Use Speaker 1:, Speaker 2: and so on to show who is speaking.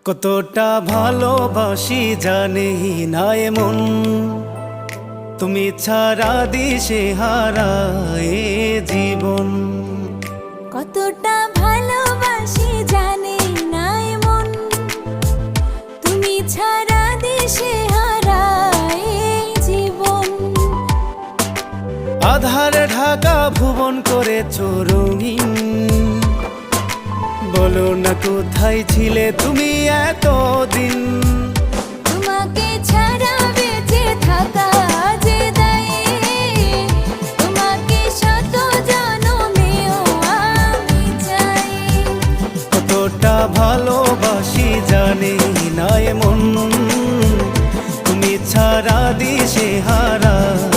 Speaker 1: কতটা ভালোবাসি জানি না এমন, তুমি ছাড়া দিশে হারায় জীবন।
Speaker 2: কতটা ভালোবাসি জানি না এমন, তুমি ছাড়া দিশে হারায় জীবন।
Speaker 1: আধার ঢাকা ভুবন করেছ রঙিন, বলো না কোথায় ছিলে তুমি এতদিন।
Speaker 2: তোমাকে ছাড়া বেঁচে থাকা যে দায়ে, তোমাকে শত জনমেও আমি চাই।
Speaker 1: কতটা ভালোবাসি জানি না এমন, তুমি ছাড়া দিশে হারায়